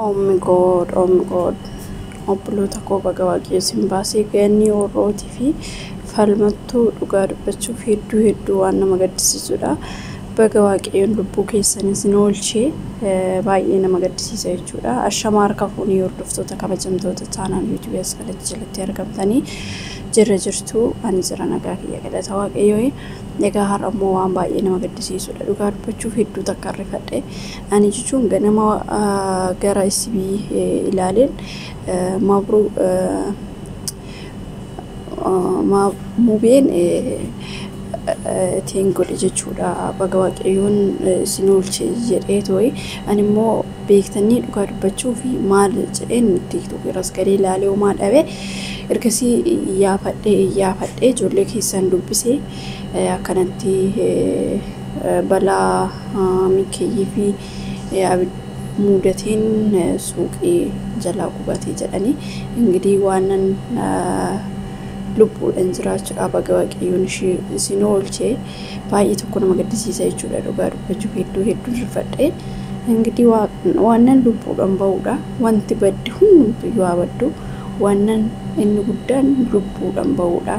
Oh my god, oh my god. Obboloota koo baga Waaqayyo baasee ga'anii warrootii fi falmattuu dhugaa dubbachuuf hedduu waan nama gaddisiisudha. Baga Waaqayyoon lubbuu keessanii isin oolchee baay'ee nama gaddisiisa jechuudha. Ashama harka fuunii hordoftoota kabajamtoota chaanal YouTube kanatti jalatti argamtanii jirtu ani jira nagaa kiyya galata Waaqayyoo. Egaa har'ammoo waan baay'ee nama gaddisiisudha. Dhugaa dubbachuuf hedduu takka rifadhe. Ani jechuun ganama gara SB ilaaleen mabru mubeen tinggodhe jechuudha. Baga Waaqayyoon isin oolchee jedhee too'i. Ani immoo beektanii dhugaa dubbachuuf maal jedheen TikTok irras garee ilaalee homaa dhabe. Ergasii iyyaaffadhee ijoollee keessan dubbisee akkanatti balaa Mikeeyyii fi mudateen suuqii jalaa gubatee jedhanii እንግዲህ ዋናን lubbuudhaan jiraachuudha. Baga Waaqayyoon isin oolchee baay'ee tokko nama gaddisiisa jechuudha. Dhugaa dubbachuuf hedduu rifadhe. እንግዲህ ዋናን lubbuudhaan ba'uudha. Wanti baddi hundumtuu yaa baddu waanan inni guddaan lubbuudhaan ba'uudha.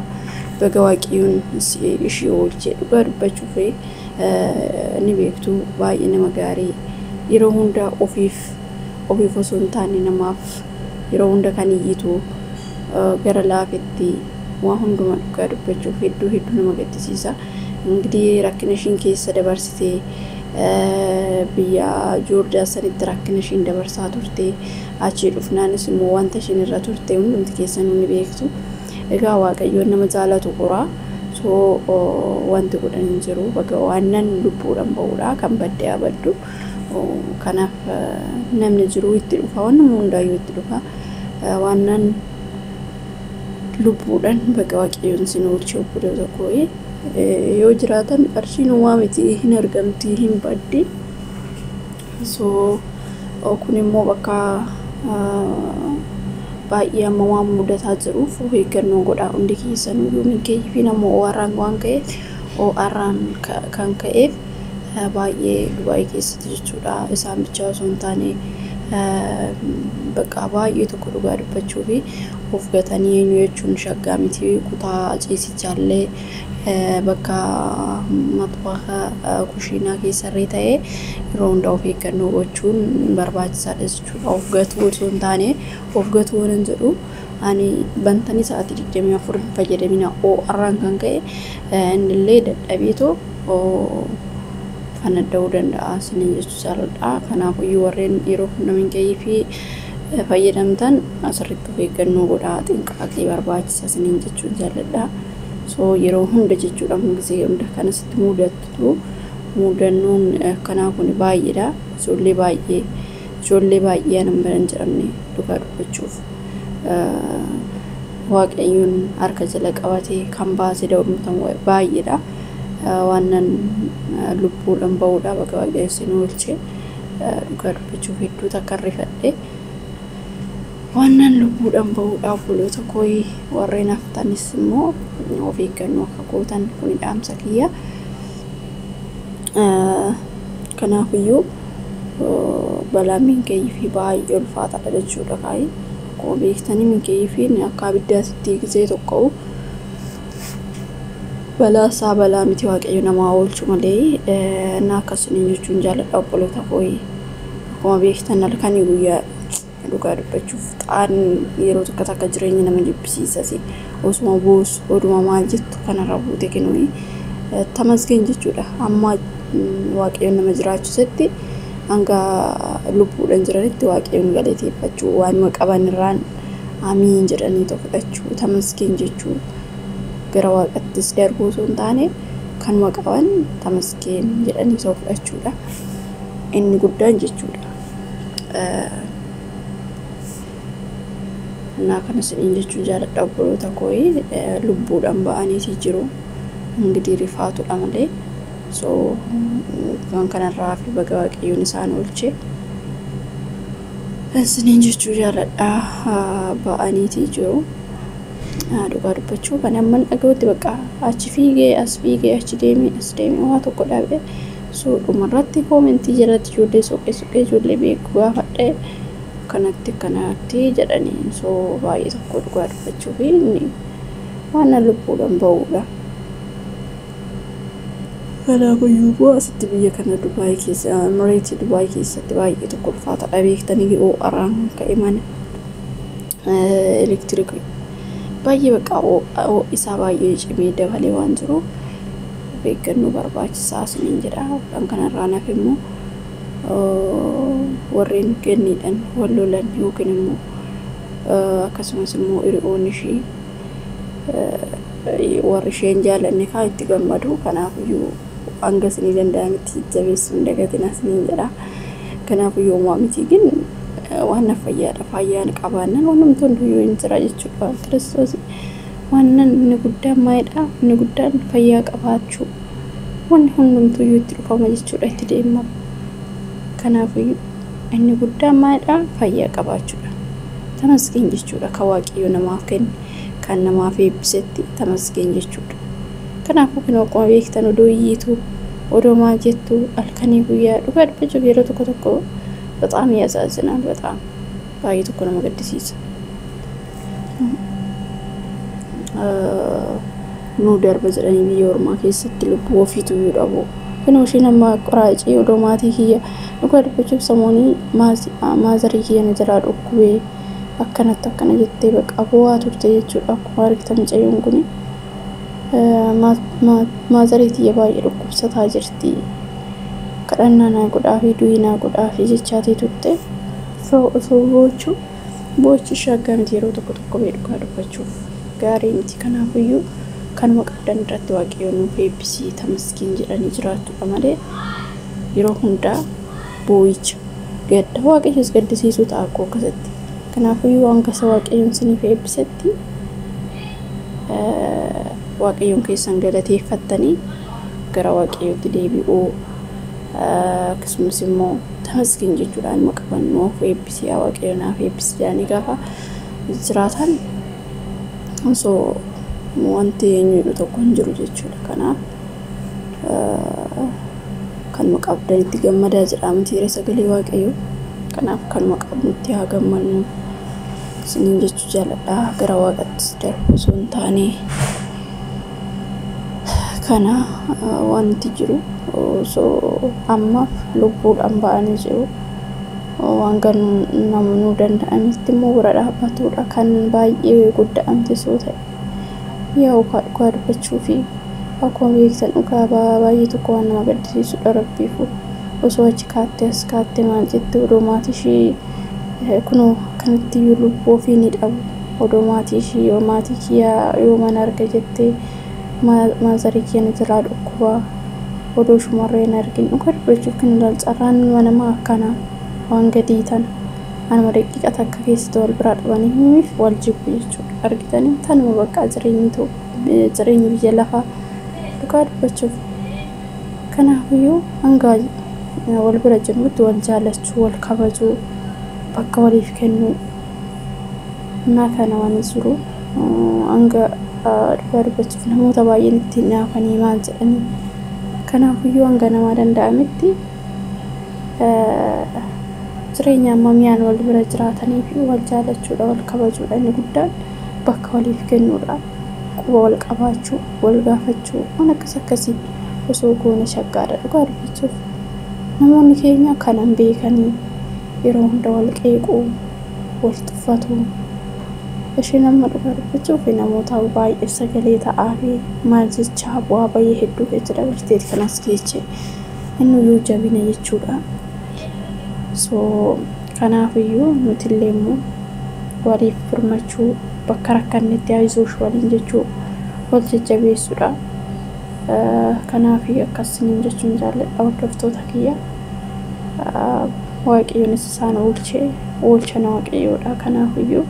Baga Waaqayyoon ishii oolchee dhugaa dubbachuuf ni beektu baay'ee nama gaarii yeroo hunda ofiif osoo hin taane namaaf yeroo hunda kan iyyitu gara laafetti waa hunduma dhugaa dubbachuuf hedduu nama gaddisiisa. እንግዲህ rakkina ishiin keessa dabarsitee biyya Joorjiyaa sanitti rakkina ishiin dabarsaa turte achii dhufnaanis immoo wanta ishiin irra turte hundumti keessanuu ni beektu. Egaa Waaqayyoon nama jaalatu qoraa soo wanti godhan hin jiru. Baga waanan lubbuudhaan ba'uudha kan badde abaddu. Kanaaf namni jiru itti dhufa waan hundaayyuu itti dhufa. Waanan lubbuudhaan baga Waaqayyoon isin oolchee obboloota koo yoo jiraatan qarshiin uumaa miti hin argamti hin baddi. So kun immoo bakka baay'ee amma waan mudataa jiruuf eeggannoo godhaa hundi keessanuu. Mikeeyyii fi nama ORraan waan ka'eef ORraan kan ka'eef baay'ee Dubaay keessatti jechuudha. Isaan bichaa osoo hin taane bakka baay'ee tokko dhugaa dubbachuu fi of gatanii eenyu jechuun shaggaa miti. Kutaa ciisichallee bakka matbaha kushiinaa keessarree ta'ee yeroo hundaa of eeggannoo gochuun barbaachisaadha jechuudha. Of gatuu osoo hin taane of gatuu waan jedhu ani bantanii sa'aatii 24 fayyadamina ORraan kan ka'e innillee dadhabeetoo fanadda'uu danda'a siniin jechuu jaalladha. Kanaafuu warreen yeroo nama Mikeeyyii fi fayyadamtan asirratti of eeggannoo godhaa xinqaaqee barbaachisa siniin jechuu jaalladha. So yeroo hunda jechuudha gisee hunda kanasitti mudannoon akkanaa kun baay'eedha. Ijoollee baay'ee nama hin jedhamne dhugaa dubbachuuf Waaqayyoon harka jala qabatee kan baasee da'umtan baay'eedha. Waanan lubbuudhaan ba'uudha. Baga Waaqayyoon isin oolchee dhugaa dubbachuuf hedduu takka rifadhe. Waanan lubbuudhaan ba'uudha obboloota koo warreen haftanis immoo of eeggannoo akka gootan kun dhaamsa kiyya. Kanaafiyyuu balaa Mikeeyyii fi baay'ee ulfaataadha jechuudha. Akkuma beektanii Mikeeyyii fi akka abiddaatti gisee tokko balaa isaa balaa miti. Waaqayyo nama oolchu malee na akkasiniin jechuun jaalladha obboloota koo. Akkuma beektan halkanii guyyaa dhugaa dubbachuuf xaan yeroo takka jireenya nama jibbisiisas osuma boos oduma maal jettu kanarra buute kennuuni tamasgeen jechuudha. Amma Waaqayyoon nama jiraachisetti hanga lubbuudhaan jiranitti Waaqayyoon galateeffachuu waanuma qaban irraan amiin jedhanii fudhachuu tamasgeen jechuu gara Waaqattis darbuu osoo hin taane kanuma qaban tamasgeen jedhanii fudhachuudha inni guddaan jechuudha. Naa kana siniin jechuun jaalladha obboloota koo lubbuudhaan ba'anii jiru. እንግዲህ rifaatudha malee so kan kanarraa fi baga Waaqayyoon isaan oolchee siniin jechuun jaalladha ba'anii jiru. Dhugaa dubbachuu kan amman dhaga'utti bakka achi fiigee as fiigee achi deemee waa tokko dhabe so dhumarratti koomentii jalatti ijoollee soqee ijoollee beeku gaafadhe akkanatti jedhanii so baay'ee tokko dhugaa dubbachuu fi waan lubbuudhaan ba'uudha. Kanaafuu bu'aa asitti biyya kana Dubaay keessa Emirates Dubaay keessatti baay'ee tokko ulfaata beektanii OR'aan ka'e mana elektirikii baay'ee baqa isaa baay'ee cimee dabalee waan jiruuf beekannoo barbaachisaa isiniin jedha. Kan kanarraa naaf immoo warreen kenniidhaan wal lolan yookiin immoo akkasumas immoo hiriyoonni ishee warri isheen jaalanne kaa itti gammadu. Kanaafuu hanga isinii danda'ametti jabeessuun dagatiin isiniin jedha. Kanaafuu maamitiigin waan fayyaadha fayyaan qabaannan waan hunduyyuu hin jira jechuudha. Kiristoos waan inni guddaan maayidha inni guddaan fayyaa qabaachuu waan hunduyyuu itti dhufama jechuudha itti deemama. Kanaafuu inni guddaan maayidha fayyaa qabaachuudha. Tamasgeen jechuudha ka Waaqayyo namaaf kenne kan namaaf eebbisetti tamasgeen jechuudha. Kanaafuu kun akkuma beektan odoo iyyiitu odoo maa jettu halkanii guyyaa dhugaa dubbachuuf yeroo tokko በጣም ያሳዝናል። በጣም ባይቱ እኮ ነው መገደሲስ ነው ደርበ ዘረኝ ቢዮርማ ከስት ልብ ወፊቱ ይደቡ ግን ወሽነማ ቆራጪ ኦቶማቲክ ንቆድበቹ ሰሞኒ ማዘሪክ የነጀራድ ኦኩዌ አከነተ ጀቴ በቃ ቦዋ ቱርቴ ይቹ አኩማሪክ ተምጨዩን ጉኒ ማዘሪት የባይ ሩኩብሰታ ጅርቲ kadhannaa godhaafi duwinaa godhaafi jechaati turte bochi shaggamti yeroo tokko beekaa dubbachuuf gaarii miti. Kanaafuu kanuma qabdan irratti Waaqayyoon nuuf eebbisii tamasgeen jedhanii jiraatudha malee yeroo hundaa boo'icha gadda Waaqayyoos gaddisiisuu ta'a akkoo akkasatti. Kanaafuu waan kasa Waaqayyoon siniif eebbisetti Waaqayyoon keessan galateeffattanii gara Waaqayyootti deebi'uu akkasumas immoo tamasgeen jechuudhaan maqabannoo eebbisii Waaqayyoon eebbisii jedhanii gaafa jiraatan osoo wanti eenyuudha tokko hin jiru jechuudha. Kanaaf kan maqabdanitti gammadaa jedhamti sagalee Waaqayyoo. Kanaaf kan maqabnutti haa gammannu isiniin jechuu jaaladha. Gara Waaqaatti darbu osoo hin taane kana wanti jiru so amma lubbuudhaan ba'anii jiru waan kan namnu danda'anitti immoo bira dhaabbatudha kan baay'ee guddaamte soo ta'e yaa dhugaa dubbachuu fi akkuma beektan dhugaa baay'ee tokko waan nama gaddisiisudha. Rabbiifu osoo achi kaattee maal jette odoo maatii ishee kunoo kanatti lubbuu ofii ni dhabu odoo maatii ishee yoo maatii kiyyaa yoo mana arga jettee maazarii kiyyan jiraa dhukkubaa odoo shumarreen argin dhugaa dubbachuuf kan ilaalcarraan manama akkana waan gadii tan anuma daqiiqa takka keessatti wal biraa dhabanii wal jibbu jechuudha. Argitanii tanuma bakka jireenyi biyya lafaa dhugaa dubbachuuf. Kanaafuu hanga wal bira jirrutti wal jaalachuu wal kabajuu bakka waliif kennuu naa kana waan jiru hanga dhugaa dubbachuuf namoota baay'een ittiin naafanii maal jedhanii. Kanaafuu hanga nama danda'ametti jireenya ammamiyaan wal bira jiraatanii fi wal jaalachuudha wal kabajuudha inni guddaan bakka waliif kennuudha quba wal qabaachuu wal gaafachuu waan akkasii osoo goone shaggaadha. Dhugaa dubbachuuf namoonni keenya kanan beekanii yeroo hunda wal qeequu wal tuffatu isheen amma dhugaa dubbachuuf namoota baay'ee sagalee ta'aa fi maal jechaa bu'aa baay'ee hedduu keessa dabarteeti kanas keessa inni yoo jabina jechuudha. So kanaafuu nuti illee immoo waliif furmachuu bakka rakkannetti haayisuush waliin jechuu wal jajjabeessuudha. Kanaafuu akkasiin jechuun jaalladha hordoftoota kiyya. Waaqayyoon isaan oolchana Waaqayyoodha. Kanaafuu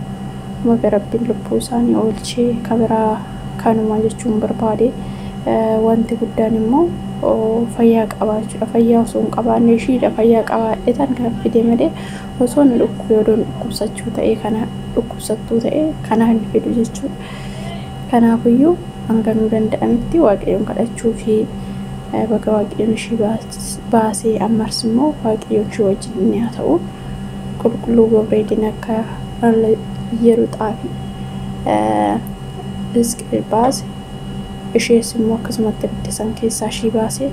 magarabbiin lubbuu isaanii oolchee kabiraa kanuma jechuun barbaade wanti guddaan immoo fayyaa qabaachuudha. Fayyaa osoo hin qabaanne ishiidha fayyaa qabaadhe tan kan fide malee osoo hin dhukkubee odoo dhukkubsachuu ta'ee kana dhukkubsattuu ta'ee kana hin fidu jechuudha. Kanaafuu hanga nu danda'ametti Waaqayyoon kadhachuu fi baga Waaqayyoon ishii baasee ammas immoo Waaqayyoon ishii wajjin haa ta'u qulqulluu Gabreedin akka yeroo xaafii Hizqeel baase ishees immoo akkasumatti abidda san keessaa ishii baase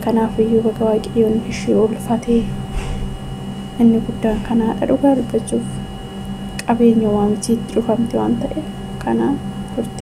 kanaafiyyuu baga Waaqayyoon ishee oolfatee inni guddaan kanaadha dhugaa dubbachuuf qabeenya waa miti itti dhufamte waan ta'eef kana